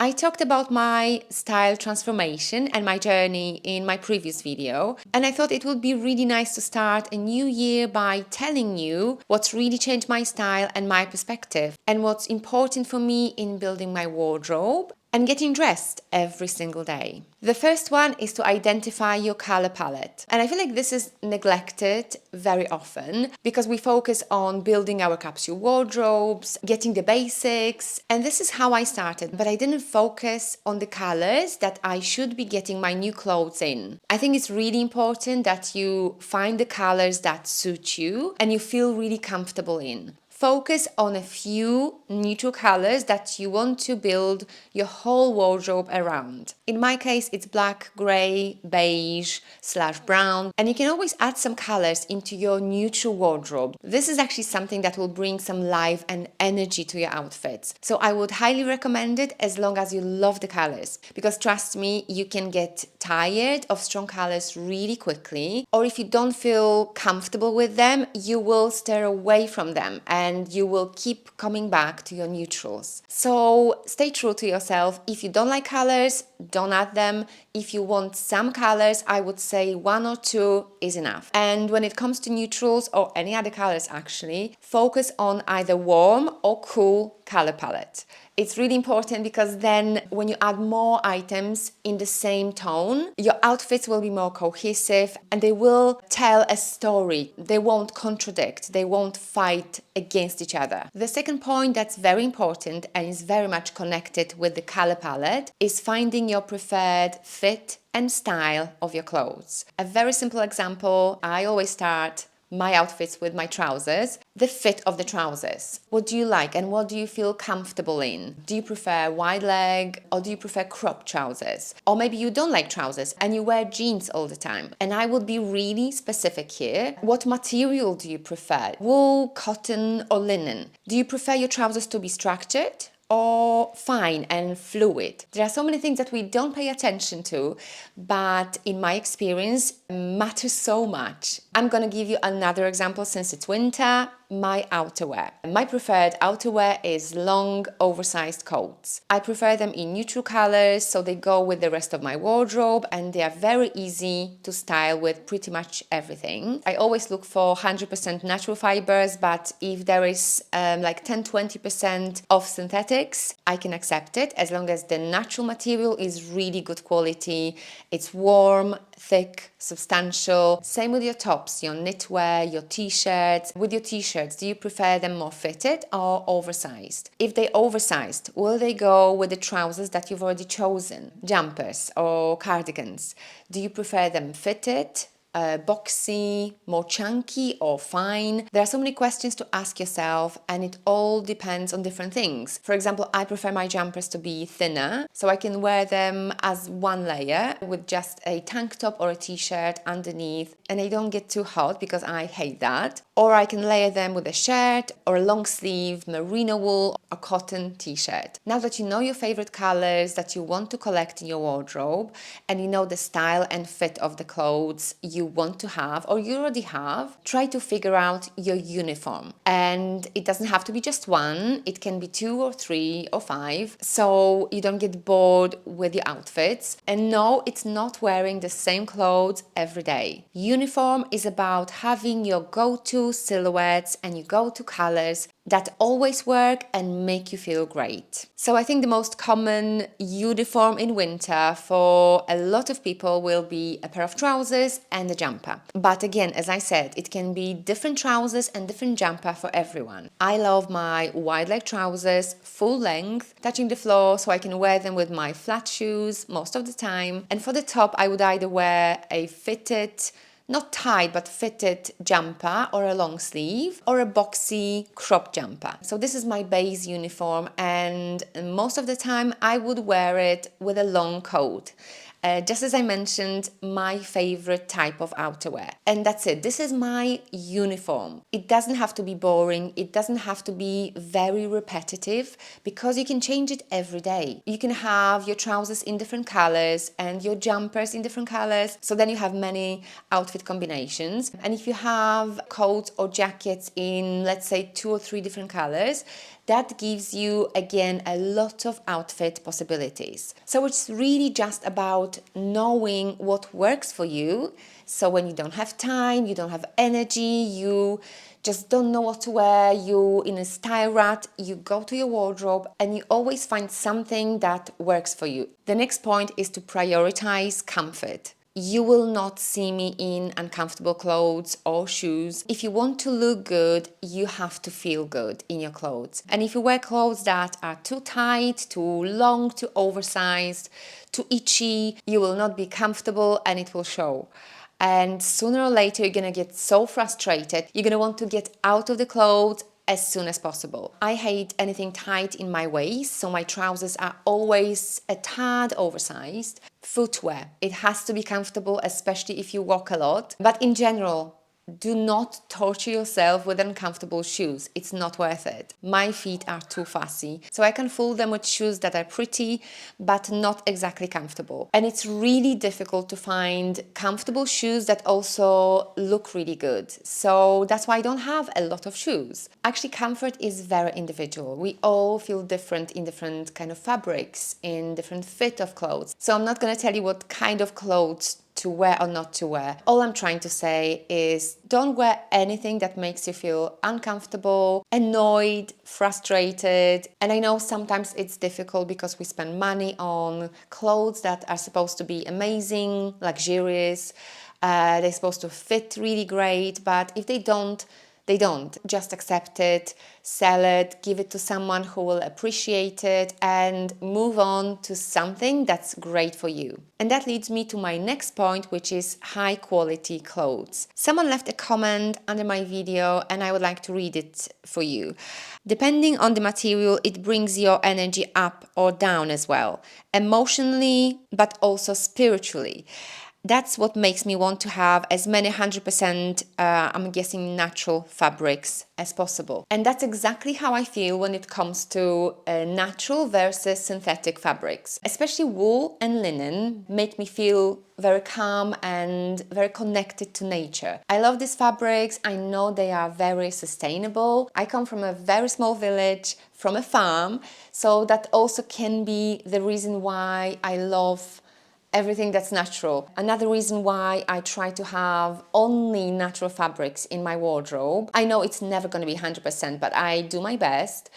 I talked about my style transformation and my journey in my previous video, and I thought it would be really nice to start a new year by telling you what's really changed my style and my perspective, and what's important for me in building my wardrobe and getting dressed every single day. The first one is to identify your color palette. And I feel like this is neglected very often because we focus on building our capsule wardrobes, getting the basics, and this is how I started. But I didn't focus on the colors that I should be getting my new clothes in. I think it's really important that you find the colors that suit you and you feel really comfortable in. Focus on a few neutral colors that you want to build your whole wardrobe around. In my case, it's black, gray, beige / brown, and you can always add some colors into your neutral wardrobe. This is actually something that will bring some life and energy to your outfits. So I would highly recommend it as long as you love the colors, because trust me, you can get tired of strong colors really quickly, or if you don't feel comfortable with them, you will steer away from them and you will keep coming back to your neutrals. So stay true to yourself. If you don't like colors, don't add them. If you want some colors, I would say 1 or 2 is enough. And when it comes to neutrals or any other colors actually, focus on either warm or cool color palette. It's really important because then when you add more items in the same tone, your outfits will be more cohesive and they will tell a story. They won't contradict, they won't fight against each other. The second point that's very important and is very much connected with the color palette is finding your preferred fit and style of your clothes. A very simple example, I always start my outfits with my trousers, the fit of the trousers. What do you like and what do you feel comfortable in? Do you prefer wide leg or do you prefer cropped trousers? Or maybe you don't like trousers and you wear jeans all the time. And I would be really specific here. What material do you prefer? Wool, cotton or linen? Do you prefer your trousers to be structured or fine and fluid? There are so many things that we don't pay attention to, but in my experience, matter so much. I'm gonna give you another example since it's winter. My outerwear. My preferred outerwear is long, oversized coats. I prefer them in neutral colors, so they go with the rest of my wardrobe and they are very easy to style with pretty much everything. I always look for 100% natural fibers, but if there is like 10-20% of synthetics, I can accept it as long as the natural material is really good quality. It's warm, thick, substantial. Same with your tops, your knitwear, your t-shirts. With your t-shirts, do you prefer them more fitted or oversized? If they're oversized, will they go with the trousers that you've already chosen? Jumpers or cardigans? Do you prefer them fitted, boxy, more chunky or fine? There are so many questions to ask yourself and it all depends on different things. For example, I prefer my jumpers to be thinner so I can wear them as one layer with just a tank top or a t-shirt underneath and they don't get too hot because I hate that. Or I can layer them with a shirt or a long sleeve merino wool or cotton t-shirt. Now that you know your favorite colors that you want to collect in your wardrobe and you know the style and fit of the clothes you want to have or you already have, try to figure out your uniform. And it doesn't have to be just one, it can be 2 or 3 or 5, so you don't get bored with your outfits. And no, it's not wearing the same clothes every day. Uniform is about having your go-to silhouettes and your go-to colors that always work and make you feel great. So I think the most common uniform in winter for a lot of people will be a pair of trousers and a jumper. But again, as I said, it can be different trousers and different jumper for everyone. I love my wide leg trousers, full length, touching the floor so I can wear them with my flat shoes most of the time. And for the top, I would either wear a fitted, not tied but fitted jumper or a long sleeve or a boxy crop jumper. So this is my base uniform and most of the time I would wear it with a long coat. Just as I mentioned, my favorite type of outerwear. And that's it. This is my uniform. It doesn't have to be boring. It doesn't have to be very repetitive because you can change it every day. You can have your trousers in different colors and your jumpers in different colors. So then you have many outfit combinations. And if you have coats or jackets in, let's say, 2 or 3 different colors, that gives you again a lot of outfit possibilities. So it's really just about knowing what works for you. So when you don't have time, you don't have energy, you just don't know what to wear, you in a style rut, you go to your wardrobe and you always find something that works for you. The next point is to prioritize comfort. You will not see me in uncomfortable clothes or shoes. If you want to look good, you have to feel good in your clothes. And if you wear clothes that are too tight, too long, too oversized, too itchy, you will not be comfortable and it will show. And sooner or later, you're gonna get so frustrated, you're gonna want to get out of the clothes as soon as possible. I hate anything tight in my waist, so my trousers are always a tad oversized. Footwear, it has to be comfortable, especially if you walk a lot. But in general, do not torture yourself with uncomfortable shoes. It's not worth it. My feet are too fussy, so I can fool them with shoes that are pretty, but not exactly comfortable. And it's really difficult to find comfortable shoes that also look really good. So that's why I don't have a lot of shoes. Actually, comfort is very individual. We all feel different in different kind of fabrics, in different fit of clothes. So I'm not going to tell you what kind of clothes to wear or not to wear. All I'm trying to say is don't wear anything that makes you feel uncomfortable, annoyed, frustrated. And I know sometimes it's difficult because we spend money on clothes that are supposed to be amazing, luxurious, they're supposed to fit really great, but if they don't, they don't. Just accept it, sell it, give it to someone who will appreciate it, and move on to something that's great for you. And that leads me to my next point, which is high quality clothes. Someone left a comment under my video and I would like to read it for you. Depending on the material, it brings your energy up or down as well, emotionally, but also spiritually. That's what makes me want to have as many 100%, I'm guessing, natural fabrics as possible. And that's exactly how I feel when it comes to natural versus synthetic fabrics. Especially wool and linen make me feel very calm and very connected to nature. I love these fabrics. I know they are very sustainable. I come from a very small village, from a farm, so that also can be the reason why I love everything that's natural. Another reason why I try to have only natural fabrics in my wardrobe, I know it's never going to be 100%, but I do my best,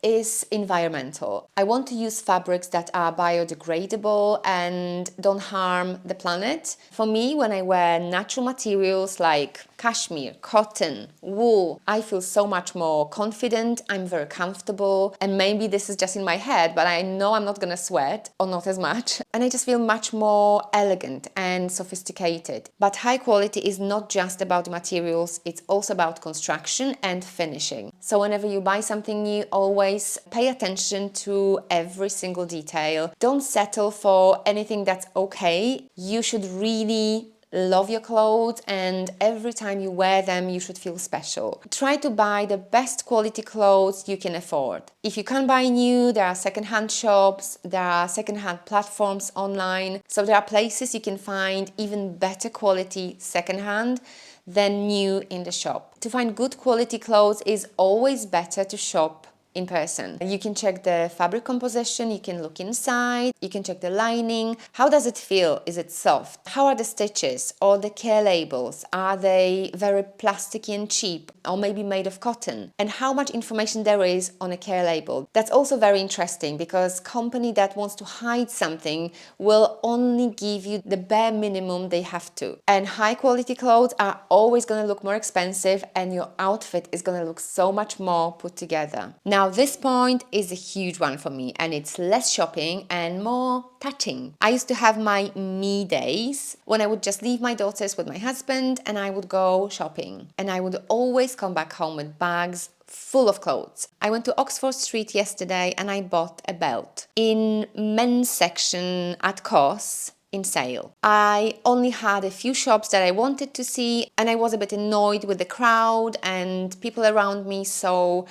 is environmental. I want to use fabrics that are biodegradable and don't harm the planet. For me, when I wear natural materials like cashmere, cotton, wool, I feel so much more confident, I'm very comfortable, and maybe this is just in my head, but I know I'm not gonna sweat, or not as much, and I just feel much more elegant and sophisticated. But high quality is not just about the materials, it's also about construction and finishing. So whenever you buy something new, always pay attention to every single detail. Don't settle for anything that's okay. You should really love your clothes, and every time you wear them you should feel special. Try to buy the best quality clothes you can afford. If you can't buy new, there are secondhand shops, there are secondhand platforms online, so there are places you can find even better quality secondhand than new in the shop. To find good quality clothes is always better to shop in person. You can check the fabric composition, you can look inside, you can check the lining. How does it feel? Is it soft? How are the stitches or the care labels? Are they very plasticky and cheap, or maybe made of cotton? And how much information there is on a care label. That's also very interesting, because company that wants to hide something will only give you the bare minimum they have to. And high quality clothes are always going to look more expensive, and your outfit is going to look so much more put together. Now this point is a huge one for me, and it's less shopping and more touching. I used to have my me days when I would just leave my daughters with my husband and I would go shopping, and I would always come back home with bags full of clothes. I went to Oxford Street yesterday and I bought a belt in men's section at COS in sale. I only had a few shops that I wanted to see, and I was a bit annoyed with the crowd and people around me, so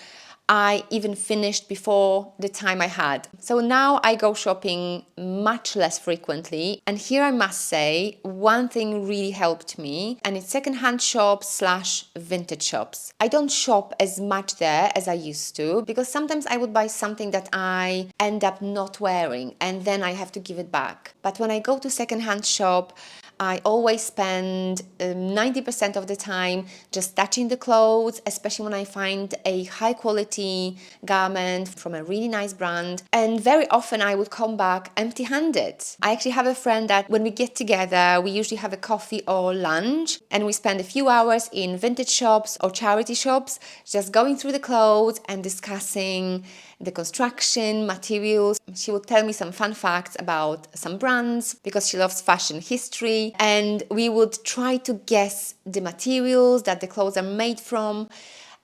I even finished before the time I had. So now I go shopping much less frequently. And here I must say, one thing really helped me, and it's secondhand shops slash vintage shops. I don't shop as much there as I used to because sometimes I would buy something that I end up not wearing and then I have to give it back. But when I go to secondhand shop, I always spend 90% of the time just touching the clothes, especially when I find a high quality garment from a really nice brand. And very often I would come back empty-handed. I actually have a friend that when we get together, we usually have a coffee or lunch and we spend a few hours in vintage shops or charity shops, just going through the clothes and discussing the construction, materials. She would tell me some fun facts about some brands because she loves fashion history, and we would try to guess the materials that the clothes are made from.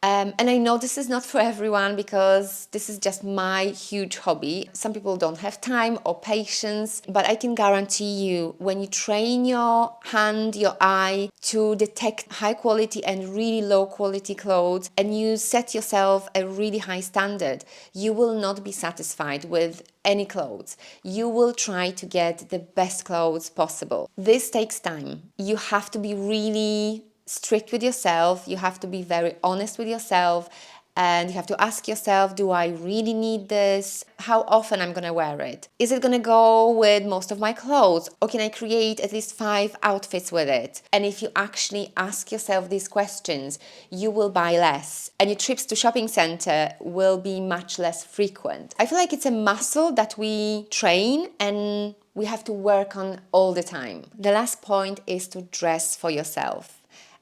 And I know this is not for everyone because this is just my huge hobby. Some people don't have time or patience, but I can guarantee you when you train your hand, your eye to detect high quality and really low quality clothes, and you set yourself a really high standard, you will not be satisfied with any clothes. You will try to get the best clothes possible. This takes time. You have to be really strict with yourself. You have to be very honest with yourself, and you have to ask yourself, do I really need this? How often I'm gonna wear it? Is it gonna go with most of my clothes? Or can I create at least 5 outfits with it? And if you actually ask yourself these questions, you will buy less and your trips to shopping center will be much less frequent. I feel like it's a muscle that we train and we have to work on all the time. The last point is to dress for yourself.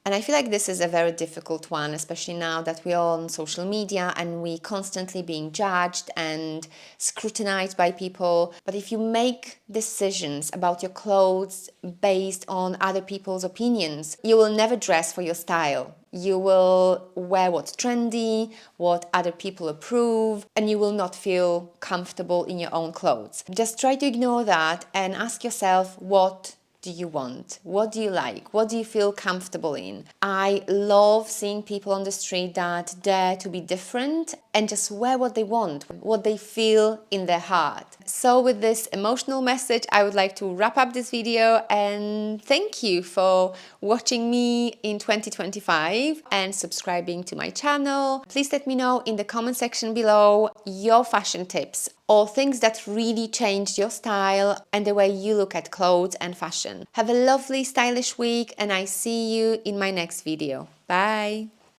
And I feel like this is a very difficult one, especially now that we're on social media and we constantly being judged and scrutinized by people. But if you make decisions about your clothes based on other people's opinions, you will never dress for your style. You will wear what's trendy, what other people approve, and you will not feel comfortable in your own clothes. Just try to ignore that and ask yourself, what do you want? What do you like? What do you feel comfortable in? I love seeing people on the street that dare to be different and just wear what they want, what they feel in their heart. So with this emotional message, I would like to wrap up this video and thank you for watching me in 2025 and subscribing to my channel. Please let me know in the comment section below your fashion tips or things that really changed your style and the way you look at clothes and fashion. Have a lovely stylish week and I see you in my next video. Bye!